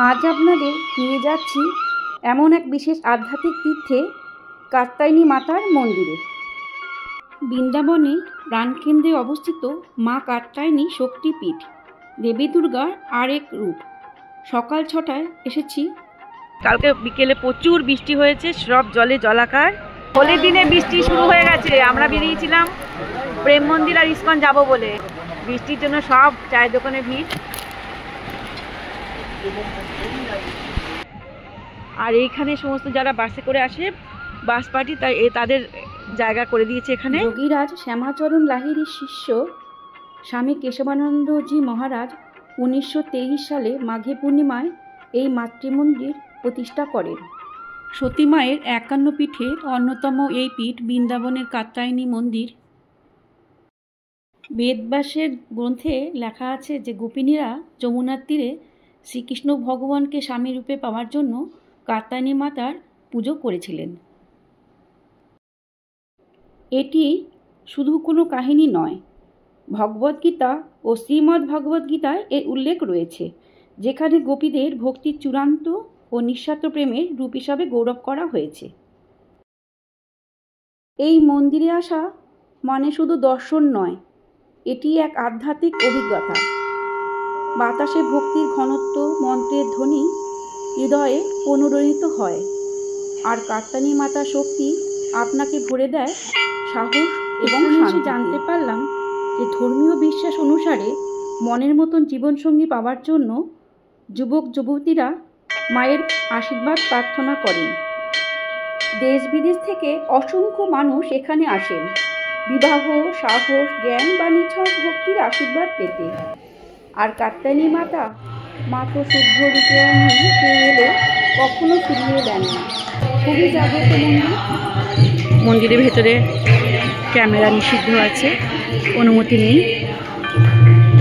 আজ আপনাদের নিয়ে যাচ্ছি এমন এক বিশেষ আধ্যাত্মিক তীর্থে, কাত্যায়নী মাতার মন্দিরে। বৃন্দাবনে প্রাণকেন্দ্রে অবস্থিত মা কাত্যায়নী শক্তিপীঠ, দেবী দুর্গার আরেক রূপ। সকাল 6টায় এসেছি। কালকে বিকেলে প্রচুর বৃষ্টি হয়েছে, সব জলে জলাকার। হোলির দিনে বৃষ্টি শুরু হয়ে গেছে। আমরা বেরিয়েছিলাম প্রেম মন্দির আর ইস্কন যাব বলে, বৃষ্টির জন্য সব চায়ের দোকানে ভিড়। আর এইখানে সমস্ত যারা বাসে করে আসে, বাস পার্টি, তাই তাদের জায়গা করে দিয়েছে এখানে। যোগীরাজ শ্যামাচরণ লাহিড়ীর শিষ্য স্বামী কেশবানন্দজি মহারাজ 1923 সালে মাঘী পূর্ণিমায় এই মাতৃমন্দির প্রতিষ্ঠা করেন। সতী মায়ের 51 পীঠের অন্যতম এই পীঠ বৃন্দাবনের কাত্যায়নী মন্দির। বেদব্যাসের গ্রন্থে লেখা আছে যে গোপিনীরা যমুনার তীরে শ্রীকৃষ্ণ ভগবানকে স্বামী রূপে পাওয়ার জন্য কাত্যায়নী মাতার পুজো করেছিলেন। এটি শুধু কোনো কাহিনী নয়, ভগবদ্গীতা ও শ্রীমদ্ ভগবদ্গীতায় এর উল্লেখ রয়েছে, যেখানে গোপীদের ভক্তির চূড়ান্ত ও নিঃস্বার্থ প্রেমের রূপ হিসাবে গৌরব করা হয়েছে। এই মন্দিরে আসা মানে শুধু দর্শন নয়, এটি এক আধ্যাত্মিক অভিজ্ঞতা। বাতাসে ভক্তির ঘনত্ব, মন্ত্রের ধ্বনি হৃদয়ে অনুরণিত হয়, আর কাত্যায়নী মাতার শক্তি আপনাকে ভরে দেয় সাহস এবং শান্তি। জানতে পারলাম যে ধর্মীয় বিশ্বাস অনুসারে মনের মতন জীবনসঙ্গী পাওয়ার জন্য যুবক যুবতীরা মায়ের আশীর্বাদ প্রার্থনা করেন। দেশ বিদেশ থেকে অসংখ্য মানুষ এখানে আসেন বিবাহ, সাহস, জ্ঞান বা নিছক ভক্তির আশীর্বাদ পেতে। আর কাত্যায়নী মাতা মাত্র শুদ্ধ রূপে পেয়ে এলে কখনো ফিরিয়ে দেন না। খুবই জাগ্রত মন্দির। মন্দিরের ভেতরে ক্যামেরা নিষিদ্ধ আছে, অনুমতি নেই।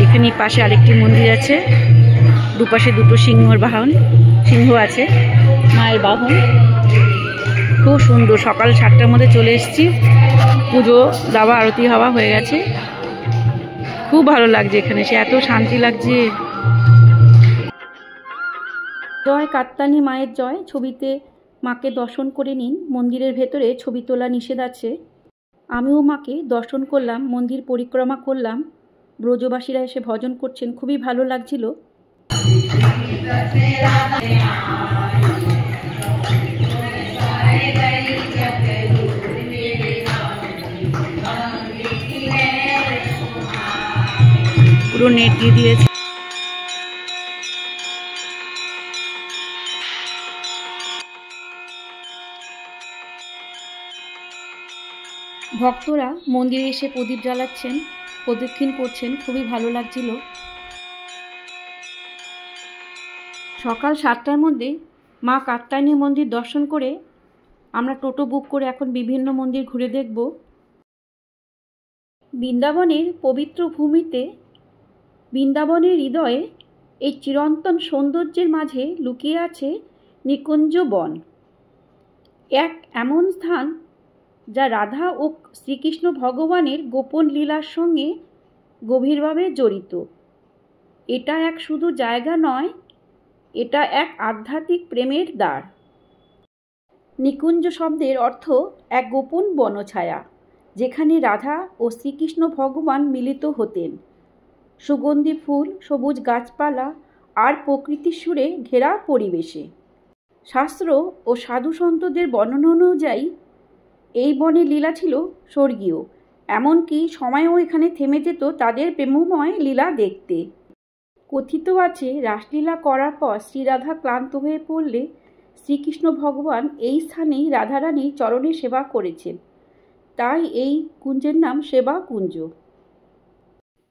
এখানে পাশে আরেকটি মন্দির আছে, দুপাশে দুটো সিংহ আছে, মায়ের বাহন। খুব সুন্দর। সকাল 7টার মধ্যে চলে এসেছি, পুজো দাওয়া আরতি হওয়া হয়ে গেছে। খুব ভালো লাগছে এখানে, সে এত শান্তি লাগছে। জয় কাত্যায়নী মায়ের জয় ছবিতে মাকে দর্শন করে নিন। মন্দিরের ভেতরে ছবি তোলা নিষেধ আছে। আমিও মাকে দর্শন করলাম, মন্দির পরিক্রমা করলাম। ব্রজবাসীরা এসে ভজন করছেন, খুবই ভালো লাগছিল। পুরো নেট দিয়ে দিয়েছে। ভক্তরা মন্দিরে এসে প্রদীপ জ্বালাচ্ছেন, প্রদক্ষিণ করছেন, খুবই ভালো লাগছিল। সকাল 7টার মধ্যে মা কাত্যায়নী মন্দির দর্শন করে আমরা টোটো বুক করে এখন বিভিন্ন মন্দির ঘুরে দেখব। বৃন্দাবনের পবিত্র ভূমিতে, বৃন্দাবনের হৃদয়ে এই চিরন্তন সৌন্দর্যের মাঝে লুকিয়ে আছে নিকুঞ্জ বন, এক এমন স্থান যা রাধা ও শ্রীকৃষ্ণ ভগবানের গোপন লীলার সঙ্গে গভীরভাবে জড়িত। এটা এক শুধু জায়গা নয়, এটা এক আধ্যাত্মিক প্রেমের দ্বার। নিকুঞ্জ শব্দের অর্থ এক গোপন বনছায়া, যেখানে রাধা ও শ্রীকৃষ্ণ ভগবান মিলিত হতেন। সুগন্ধি ফুল, সবুজ গাছপালা আর প্রকৃতির সুরে ঘেরা পরিবেশে। শাস্ত্র ও সাধু সন্তদের বর্ণনা অনুযায়ী এই বনের লীলা ছিল স্বর্গীয়, এমনকি সময়ও এখানে থেমে যেত তাদের প্রেমময় লীলা দেখতে। কথিত আছে, রাসলীলা করার পর শ্রীরাধা ক্লান্ত হয়ে পড়লে শ্রীকৃষ্ণ ভগবান এই স্থানেই রাধারানীর চরণে সেবা করেছেন, তাই এই কুঞ্জের নাম সেবা কুঞ্জ।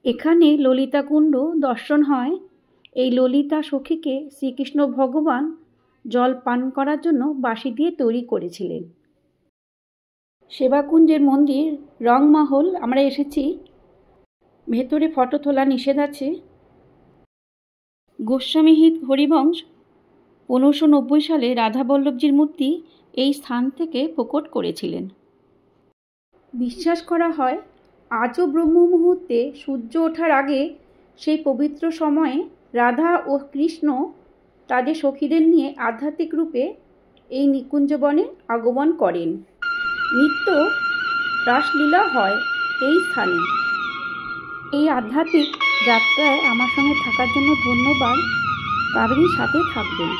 এখানে ললিতা কুণ্ড দর্শন হয়। এই ললিতা সখীকে শ্রীকৃষ্ণ ভগবান জল পান করার জন্য বাঁশি দিয়ে তৈরি করেছিলেন। সেবাকুঞ্জের মন্দির রংমহল আমরা এসেছি, ভেতরে ফটো তোলা নিষেধ আছে। গোস্বামীহিত হরিবংশ 1590 সালে রাধাবল্লভজির মূর্তি এই স্থান থেকে প্রকট করেছিলেন। বিশ্বাস করা হয় আজও ব্রহ্ম মুহূর্তে সূর্য ওঠার আগে সেই পবিত্র সময়ে রাধা ও কৃষ্ণ তাদের সখীদের নিয়ে আধ্যাত্মিক রূপে এই নিকুঞ্জবনে আগমন করেন। নিত্য রাসলীলা হয় এই স্থানে। এই আধ্যাত্মিক যাত্রায় আমার সঙ্গে থাকার জন্য ধন্যবাদ। কাবেরীর সাথে থাকবেন।